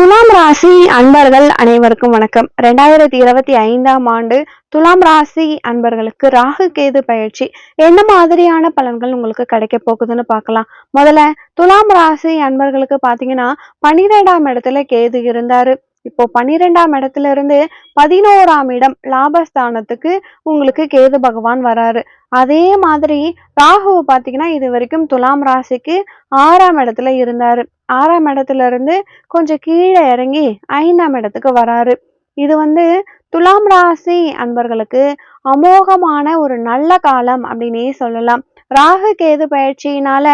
துலாம் ராசி அன்பர்கள் அனைவருக்கும் வணக்கம். 2025ஆம் ஆண்டு துலாம் ராசி அன்பர்களுக்கு ராகு கேது பயிற்சி என்ன மாதிரியான பலன்கள் உங்களுக்கு கிடைக்க போகுதுன்னு பார்க்கலாம். முதல்ல துலாம் ராசி அன்பர்களுக்கு பாத்தீங்கன்னா 12ஆம் இடத்துல கேது இருந்தாரு. இப்போ 12ஆம் இடத்துல இருந்து 11ஆம் இடம் லாபஸ்தானத்துக்கு உங்களுக்கு கேது பகவான் வராரு. அதே மாதிரி ராகு பாத்தீங்கன்னா இது வரைக்கும் துலாம் ராசிக்கு 6ஆம் இடத்துல இருந்தாரு. 6ஆம் இடத்துல இருந்து கொஞ்சம் கீழே இறங்கி 5ஆம் இடத்துக்கு வராரு. இது துலாம் ராசி அன்பர்களுக்கு அமோகமான ஒரு நல்ல காலம் அப்படின்னே சொல்லலாம். ராகு கேது பயிற்சியினால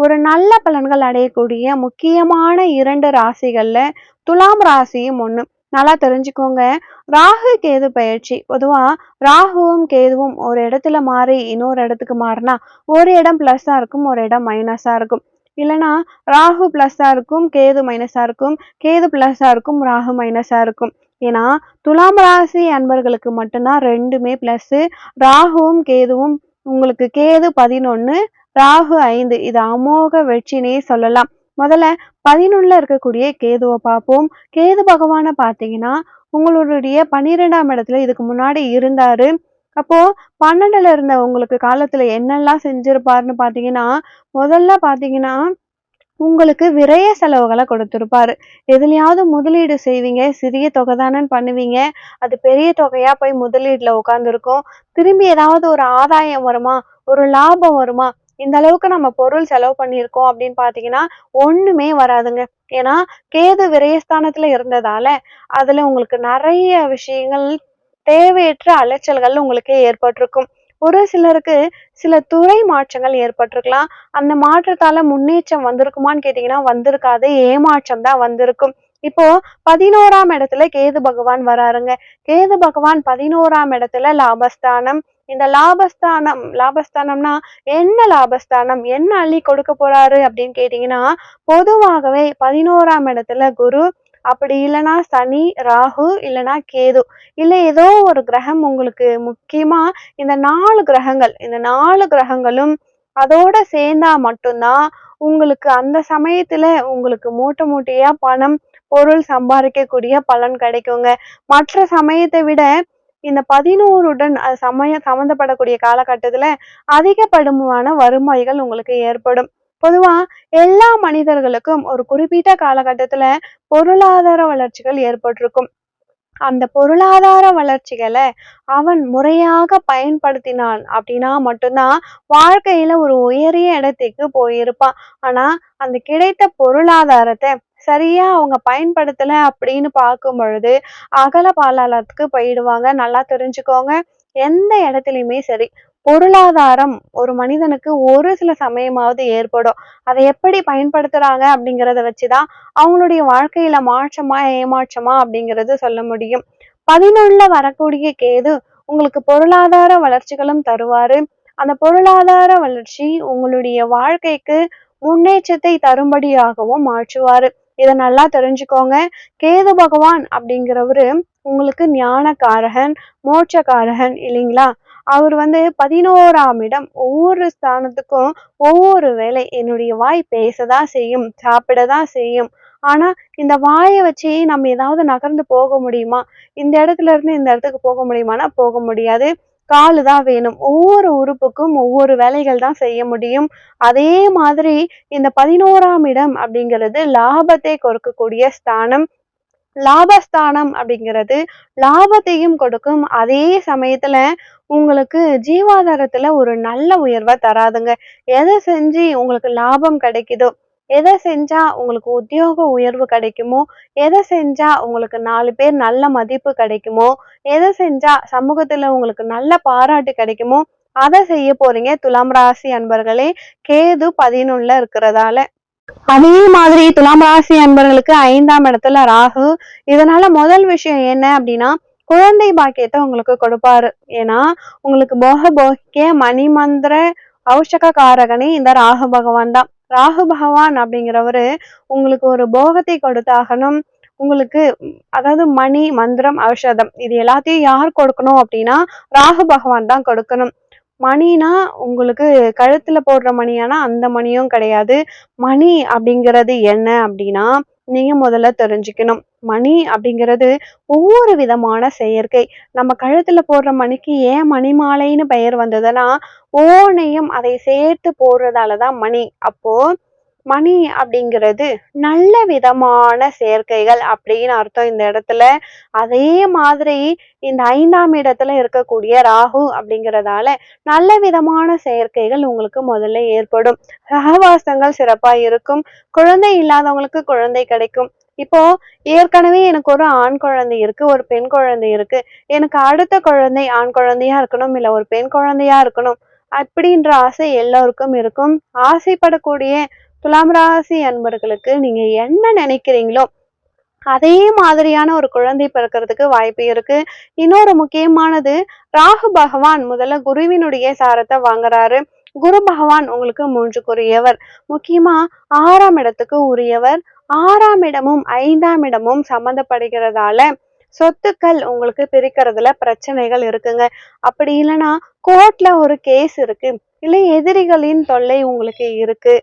ஒரு நல்ல பலன்கள் அடையக்கூடிய முக்கியமான 2 ராசிகள்ல துலாம் ராசியும் ஒண்ணு. நல்லா தெரிஞ்சுக்கோங்க. ராகு கேது பயிற்சி பொதுவா ராகுவும் கேதுவும் ஒரு இடத்துல மாறி இன்னொரு இடத்துக்கு மாறினா ஒரு இடம் பிளஸ்ஸா இருக்கும், ஒரு இடம் மைனஸா இருக்கும். இல்லைன்னா ராகு பிளஸ்ஸா இருக்கும், கேது மைனஸா இருக்கும், கேது பிளஸ்ஸா இருக்கும், ராகு மைனஸா இருக்கும். ஏன்னா துலாம் ராசி அன்பர்களுக்கு மட்டும்தான் ரெண்டுமே பிளஸ். ராகுவும் கேதுவும் உங்களுக்கு கேது 11, ராகு 5. இது அமோக வெற்றினே சொல்லலாம். முதல்ல 11ல இருக்கக்கூடிய கேதுவை பார்ப்போம். கேது பகவானை பார்த்தீங்கன்னா உங்களுடைய 12ஆம் இடத்துல இதுக்கு முன்னாடி இருந்தாரு. அப்போ 12ல இருந்த உங்களுக்கு காலத்துல என்னெல்லாம் செஞ்சிருப்பாருன்னு பாத்தீங்கன்னா, முதல்ல பாத்தீங்கன்னா உங்களுக்கு விரய செலவுகளை கொடுத்திருப்பாரு. எதுலயாவது முதலீடு செய்வீங்க, சிறிய தொகை தானேன்னு பண்ணுவீங்க, அது பெரிய தொகையா போய் முதலீடுல உட்கார்ந்துருக்கும். திரும்பி ஏதாவது ஒரு ஆதாயம் வருமா, ஒரு லாபம் வருமா, இந்த அளவுக்கு நம்ம பொருள் செலவு பண்ணியிருக்கோம் அப்படின்னு பாத்தீங்கன்னா ஒண்ணுமே வராதுங்க. ஏன்னா கேது விரயஸ்தானத்துல இருந்ததால அதுல உங்களுக்கு நிறைய விஷயங்கள் தேவையற்ற அலைச்சல்கள் உங்களுக்கு ஏற்பட்டிருக்கும். ஒரு சிலருக்கு சில துறை மாற்றங்கள் ஏற்பட்டிருக்கலாம். அந்த மாற்றத்தால முன்னேற்றம் வந்திருக்குமான்னு கேட்டீங்கன்னா வந்திருக்காது, ஏமாற்றம் தான் வந்திருக்கும். இப்போ 11ஆம் இடத்துல கேது பகவான் வராருங்க. கேது பகவான் 11ஆம் இடத்துல லாபஸ்தானம். இந்த லாபஸ்தானம்னா என்ன லாபஸ்தானம், என்ன அள்ளி கொடுக்க போறாரு அப்படின்னு கேட்டீங்கன்னா, பொதுவாகவே 11ஆம் இடத்துல குரு, அப்படி இல்லைன்னா சனி, ராகு, இல்லைன்னா கேது, இல்லை ஏதோ ஒரு கிரகம் உங்களுக்கு முக்கியமா இந்த 4 கிரகங்களும் அதோட சேர்ந்தா மட்டும்தான் உங்களுக்கு அந்த சமயத்துல உங்களுக்கு மூட்டை மூட்டையா பணம் பொருள் சம்பாதிக்கக்கூடிய பலன் கிடைக்குங்க. மற்ற சமயத்தை விட இந்த 11உடன் சம்மந்தப்படக்கூடிய காலகட்டத்துல அதிகப்படியான வறுமைகள் உங்களுக்கு ஏற்படும். பொதுவா எல்லா மனிதர்களுக்கும் ஒரு குறிப்பிட்ட காலகட்டத்துல பொருளாதார வளர்ச்சிகள் ஏற்பட்டிருக்கும். அந்த பொருளாதார வளர்ச்சிகளை அவன் முறையாக பயன்படுத்தினான் அப்படின்னா மட்டும்தான் வாழ்க்கையில ஒரு உயரிய இடத்துக்கு போயிருப்பான். ஆனா அந்த கிடைத்த பொருளாதாரத்தை சரியா அவங்க பயன்படுத்தல அப்படின்னு பார்க்கும் பொழுது அகல பாலாளத்துக்கு போயிடுவாங்க. நல்லா தெரிஞ்சுக்கோங்க. எந்த இடத்துலயுமே சரி, பொருளாதாரம் ஒரு மனிதனுக்கு ஒரு சில சமயமாவது ஏற்படும். அதை எப்படி பயன்படுத்துறாங்க அப்படிங்கிறத வச்சுதான் அவங்களுடைய வாழ்க்கையில மாற்றமா ஏமாற்றமா அப்படிங்கிறது சொல்ல முடியும். 11ல வரக்கூடிய கேது உங்களுக்கு பொருளாதார வளர்ச்சிகளும் தருவாரு. அந்த பொருளாதார வளர்ச்சி உங்களுடைய வாழ்க்கைக்கு முன்னேற்றத்தை தரும்படியாகவும் மாற்றுவாரு. இதை நல்லா தெரிஞ்சுக்கோங்க. கேது பகவான் அப்படிங்கிறவரு உங்களுக்கு ஞானக்காரகன், மோட்சக்காரகன் இல்லைங்களா? அவர் 11ஆம் இடம். ஒவ்வொரு ஸ்தானத்துக்கும் ஒவ்வொரு வேலை. என்னுடைய வாய் பேசதான் செய்யும், சாப்பிடதான் செய்யும். ஆனா இந்த வாயை வச்சு நம்ம ஏதாவது நகர்ந்து போக முடியுமா, இந்த இடத்துல இருந்து இந்த இடத்துக்கு போக முடியுமானா போக முடியாது. காலு தான் வேணும். ஒவ்வொரு உறுப்புக்கும் ஒவ்வொரு வேலைகள் தான் செய்ய முடியும். அதே மாதிரி இந்த 11ஆம் இடம் அப்படிங்கிறது லாபத்தை கொடுக்கக்கூடிய ஸ்தானம். லாபஸ்தானம் அப்படிங்கிறது லாபத்தையும் கொடுக்கும். அதே சமயத்துல உங்களுக்கு ஜீவாதாரத்துல ஒரு நல்ல உயர்வை தராதுங்க. எதை செஞ்சு உங்களுக்கு லாபம் கிடைக்குதோ, எதை செஞ்சா உங்களுக்கு உத்தியோக உயர்வு கிடைக்குமோ, எதை செஞ்சா உங்களுக்கு 4 பேர் நல்ல மதிப்பு கிடைக்குமோ, எதை செஞ்சா சமூகத்துல உங்களுக்கு நல்ல பாராட்டு கிடைக்குமோ அதை செய்ய போறீங்க துலாம் ராசி அன்பர்களே, கேது 11ல இருக்கிறதால. அதே மாதிரி துலாம் ராசி அன்பர்களுக்கு 5ஆம் இடத்துல ராகு. இதனால முதல் விஷயம் என்ன அப்படின்னா, குழந்தை பாக்கியத்தை உங்களுக்கு கொடுப்பாரு. ஏன்னா உங்களுக்கு போகிய மணிமந்திர ஔஷகாரகனே இந்த ராகு பகவான் தான். ராகு பகவான் அப்படிங்கிறவரு உங்களுக்கு ஒரு போகத்தை கொடுத்தாகணும். உங்களுக்கு அதாவது மணி, மந்திரம், ஔஷதம் இது எல்லாத்தையும் யார் கொடுக்கணும் அப்படின்னா ராகு பகவான் தான் கொடுக்கணும். மணினா உங்களுக்கு கழுத்துல போடுற மணியானா அந்த மணியும் கிடையாது. மணி அப்படிங்கிறது என்ன அப்படின்னா நீங்க முதல்ல தெரிஞ்சுக்கணும். மணி அப்படிங்கிறது ஒவ்வொரு விதமான செயற்கை. நம்ம கழுத்துல போடுற மணிக்கு ஏன் மணிமாலைன்னு பெயர் வந்ததுன்னா, ஓனையும் அதை சேர்த்து போடுறதால தான் மணி. அப்போ மணி அப்படிங்கிறது நல்ல விதமான சேர்க்கைகள் அப்படின்னு அர்த்தம் இந்த இடத்துல. அதே மாதிரி இந்த 5ஆம் இடத்துல இருக்கக்கூடிய ராகு அப்படிங்கிறதால நல்ல விதமான செயற்கைகள் உங்களுக்கு முதல்ல ஏற்படும். சகவாசங்கள் சிறப்பா இருக்கும். குழந்தை இல்லாதவங்களுக்கு குழந்தை கிடைக்கும். இப்போ ஏற்கனவே எனக்கு ஒரு ஆண் குழந்தை இருக்கு, ஒரு பெண் குழந்தை இருக்கு. எனக்கு அடுத்த குழந்தை ஆண் குழந்தையா இருக்கணும், இல்ல ஒரு பெண் குழந்தையா இருக்கணும் அப்படின்ற ஆசை எல்லோருக்கும் இருக்கும். ஆசைப்படக்கூடிய துலாம் ராசி அன்பர்களுக்கு நீங்க என்ன நினைக்கிறீங்களோ அதே மாதிரியான ஒரு குழந்தை பிறக்கிறதுக்கு வாய்ப்பு இருக்கு. இன்னொரு முக்கியமானது, ராகு பகவான் முதல்ல குருவினுடைய சாரத்தை வாங்குறாரு. குரு பகவான் உங்களுக்கு 3க்குரியவர். முக்கியமா 6ஆம் இடத்துக்கு உரியவர். 6ஆம் இடமும் 5ஆம் இடமும் சம்மந்தப்படுகிறதால சொத்துக்கள் உங்களுக்கு பிரிக்கிறதுல பிரச்சனைகள் இருக்குங்க. அப்படி இல்லைன்னா கோர்ட்ல ஒரு கேஸ் இருக்கு, இல்லை எதிரிகளின் தொல்லை உங்களுக்கு இருக்கு,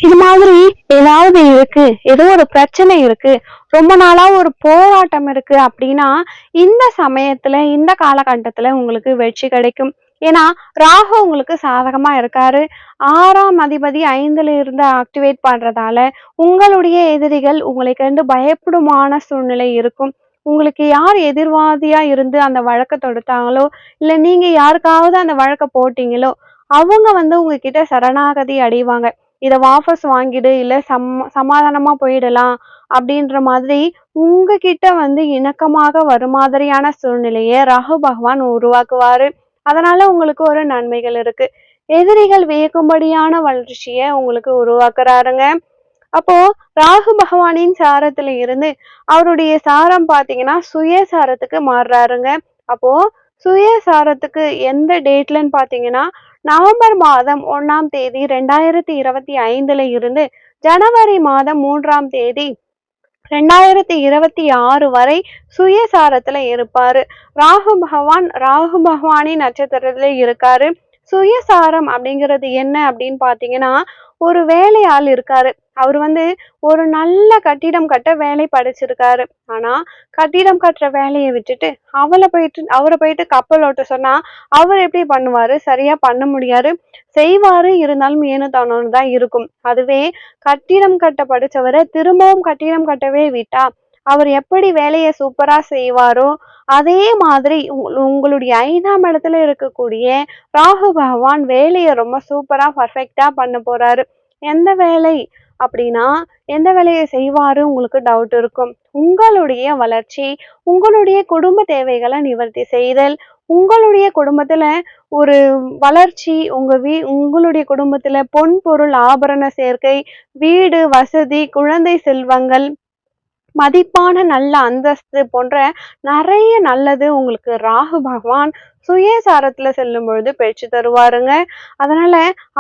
இது மாதிரி ஏதாவது இருக்கு, ஏதோ ஒரு பிரச்சனை இருக்கு, ரொம்ப நாளா ஒரு போராட்டம் இருக்கு அப்படின்னா இந்த சமயத்துல இந்த காலகட்டத்துல உங்களுக்கு வெற்றி கிடைக்கும். ஏன்னா ராகு உங்களுக்கு சாதகமா இருக்காரு. 6ஆம் அதிபதி 5ல இருந்து ஆக்டிவேட் பண்றதால உங்களுடைய எதிரிகள் உங்களை கண்டு பயப்படுமான சூழ்நிலை இருக்கும். உங்களுக்கு யார் எதிர்வாதியா இருந்து அந்த வழக்கை தொடுத்தாங்களோ, இல்ல நீங்க யாருக்காவது அந்த வழக்கை போட்டீங்களோ, அவங்க உங்ககிட்ட சரணாகதி அடைவாங்க. இத வாபஸ் வாங்கிடு, இல்ல சமாதானமா போயிடலாம் அப்படின்ற மாதிரி உங்ககிட்ட இணக்கமாக வரும் மாதிரியான சூழ்நிலையை ராகு பகவான் உருவாக்குவாரு. அதனால உங்களுக்கு ஒரு நன்மைகள் இருக்கு. எதிரிகள் வியக்கும்படியான வளர்ச்சியை உங்களுக்கு உருவாக்குறாருங்க. அப்போ ராகு பகவானின் சாரத்துல இருந்து அவருடைய சாரம் பாத்தீங்கன்னா சுயசாரத்துக்கு மாறுறாருங்க. அப்போ சுயசாரத்துக்கு எந்த டேட்லன்னு பாத்தீங்கன்னா நவம்பர் மாதம் 1ஆம் தேதி 2025ல இருந்து ஜனவரி மாதம் 3ஆம் தேதி 2026 வரை சுயசாரத்துல இருப்பாரு. ராகு பகவானின் நட்சத்திரத்துல இருக்காரு. சுயசாரம் அப்படிங்கிறது என்ன அப்படின்னு பாத்தீங்கன்னா, ஒரு வேலையாள் இருக்காரு. அவர் ஒரு நல்ல கட்டிடம் கட்ட வேலை படிச்சிருக்காரு. ஆனா கட்டிடம் கட்டுற வேலையை விட்டுட்டு அவரை போயிட்டு கப்பல் ஓட்ட சொன்னா அவர் எப்படி பண்ணுவாரு? சரியா பண்ண முடியாது. செய்வாரு, இருந்தாலும் ஏனோ தானோன்னு தான் இருக்கும். அதுவே கட்டிடம் கட்ட படிச்சவரை திரும்பவும் கட்டிடம் கட்டவே விட்டா அவர் எப்படி வேலையை சூப்பரா செய்வாரோ அதே மாதிரி உங்களுடைய 5ஆம் இடத்துல இருக்கக்கூடிய ராகு பகவான் வேலையை ரொம்ப சூப்பரா பர்ஃபெக்டா பண்ண போறாரு. எந்த வேலை அப்படின்னா எந்த வேலையை செய்வாரு உங்களுக்கு டவுட் இருக்கும். உங்களுடைய வளர்ச்சி, உங்களுடைய குடும்ப தேவைகளை நிவர்த்தி செய்தல், உங்களுடைய குடும்பத்துல ஒரு வளர்ச்சி, உங்களுடைய குடும்பத்துல பொன் பொருள் ஆபரண சேர்க்கை, வீடு வசதி, குழந்தை செல்வங்கள், மதிப்பான நல்ல அந்தஸ்து போன்ற நிறைய நல்லது உங்களுக்கு ராகு பகவான் சுயசாரத்துல செல்லும் பொழுது பெற்று தருவாருங்க. அதனால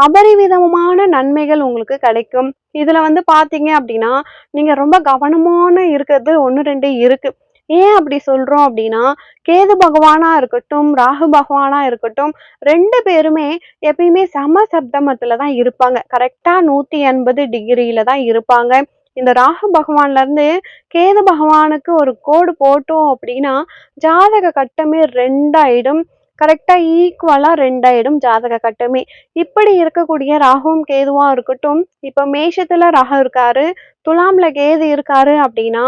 அபரிவிதமான நன்மைகள் உங்களுக்கு கிடைக்கும். இதுல பாத்தீங்க அப்படின்னா நீங்க ரொம்ப கவனமான இருக்கிறது 1 2 இருக்கு. ஏன் அப்படி சொல்றோம் அப்படின்னா, கேது பகவானா இருக்கட்டும், ராகு பகவானா இருக்கட்டும், 2 பேருமே எப்பயுமே சம சப்தமத்துலதான் இருப்பாங்க. கரெக்டா 180 டிகிரியில தான் இருப்பாங்க. இந்த ராகு பகவான்ல இருந்து கேது பகவானுக்கு ஒரு கோடு போட்டோம் அப்படின்னா ஜாதக கட்டமே 2 ஆயிடும். கரெக்டா ஈக்குவலா 2 ஆயிடும் ஜாதக கட்டமே. இப்படி இருக்கக்கூடிய ராகுவும் கேதுவா இருக்கட்டும், இப்ப மேஷத்துல ராகு இருக்காரு, துலாம்ல கேது இருக்காரு அப்படின்னா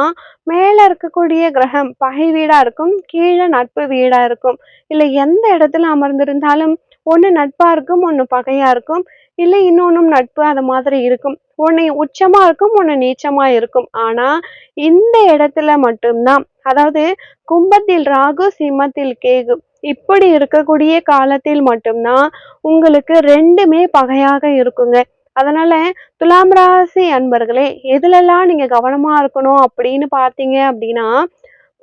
மேல இருக்கக்கூடிய கிரகம் பகை வீடா இருக்கும், கீழே நட்பு வீடா இருக்கும். இல்ல எந்த இடத்துல அமர்ந்திருந்தாலும் ஒண்ணு நட்பா இருக்கும், ஒண்ணு பகையா இருக்கும், இல்லை இன்னொன்னும் நட்பு அது மாதிரி இருக்கும். ஒண்ணு உச்சமா இருக்கும், ஒண்ணு நீச்சமா இருக்கும். ஆனா இந்த இடத்துல மட்டும்தான், அதாவது கும்பத்தில் ராகு சிம்மத்தில் கேது இப்படி இருக்கக்கூடிய காலத்தில் மட்டும்தான் உங்களுக்கு 2மே பகையாக இருக்குங்க. அதனால துலாம் ராசி அன்பர்களே, எதுலெல்லாம் நீங்க கவனமா இருக்கணும் அப்படின்னு பாத்தீங்க அப்படின்னா,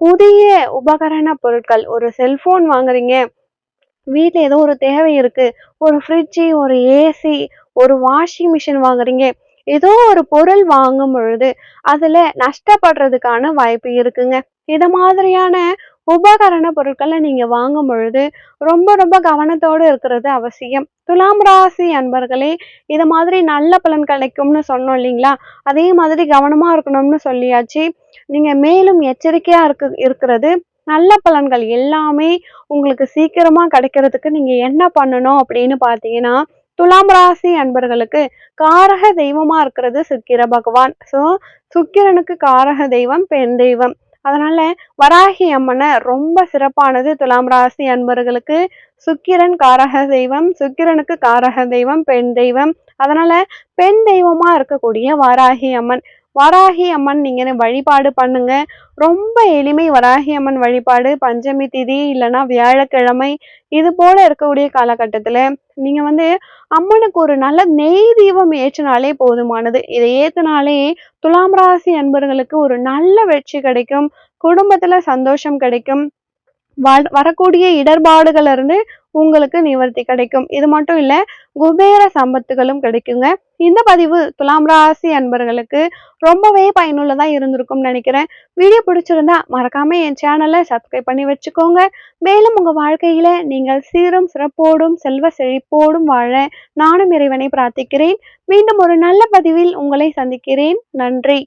புதிய உபகரண பொருட்கள், ஒரு செல்போன் வாங்குறீங்க, வீட்டுல ஏதோ ஒரு தேவை இருக்கு, ஒரு ஃப்ரிட்ஜ், ஒரு ஏசி, ஒரு வாஷிங் மிஷின் வாங்குறீங்க, ஏதோ ஒரு பொருள் வாங்கும் பொழுது அதுல நஷ்டப்படுறதுக்கான வாய்ப்பு இருக்குங்க. இத மாதிரியான உபகரண பொருட்களை நீங்க வாங்கும் பொழுது ரொம்ப ரொம்ப கவனத்தோடு இருக்கிறது அவசியம். துலாம் ராசி அன்பர்களே, இது மாதிரி நல்ல பலன் கிடைக்கும்னு சொன்னோம் இல்லைங்களா? அதே மாதிரி கவனமா இருக்கணும்னு சொல்லியாச்சு. நீங்க மேலும் எச்சரிக்கையா இருக்கிறது நல்ல பலன்கள் எல்லாமே உங்களுக்கு சீக்கிரமா கிடைக்கிறதுக்கு நீங்க என்ன பண்ணணும் அப்படின்னு பார்த்தீங்கன்னா, துலாம் ராசி அன்பர்களுக்கு காரக தெய்வமா இருக்கிறது சுக்கிர பகவான். சுக்கிரனுக்கு காரக தெய்வம் பெண் தெய்வம். அதனால வராகி அம்மனை ரொம்ப சிறப்பானது துலாம் ராசி அன்பர்களுக்கு. சுக்கிரன் காரக தெய்வம், சுக்கிரனுக்கு காரக தெய்வம் பெண் தெய்வம். அதனால பெண் தெய்வமா இருக்கக்கூடிய வராகி அம்மன், வராகி அம்மன் நீங்க வழிபாடு பண்ணுங்க. ரொம்ப எளிமை வராகி அம்மன் வழிபாடு. பஞ்சமி திதி இல்லைன்னா வியாழக்கிழமை இது போல இருக்கக்கூடிய காலகட்டத்துல நீங்க அம்மனுக்கு ஒரு நல்ல நெய் தீபம் ஏற்றினாலே போதுமானது. இதை ஏத்தினாலே துலாம் ராசி அன்பர்களுக்கு ஒரு நல்ல வெற்றி கிடைக்கும். குடும்பத்துல சந்தோஷம் கிடைக்கும். வரக்கூடிய இடர்பாடுகள்ல இருந்து உங்களுக்கு நிவர்த்தி கிடைக்கும். இது மட்டும் இல்ல, குபேர சம்பத்துகளும் கிடைக்குங்க. இந்த பதிவு துலாம் ராசி அன்பர்களுக்கு ரொம்பவே பயனுள்ளதா இருந்திருக்கும்னு நினைக்கிறேன். வீடியோ பிடிச்சிருந்தா மறக்காம என் சேனலை சப்ஸ்கிரைப் பண்ணி வச்சுக்கோங்க. மேலும் உங்க வாழ்க்கையில நீங்கள் சீரும் சிறப்போடும் செல்வ செழிப்போடும் வாழ நானும் இறைவனை பிரார்த்திக்கிறேன். மீண்டும் ஒரு நல்ல பதிவில் உங்களை சந்திக்கிறேன். நன்றி.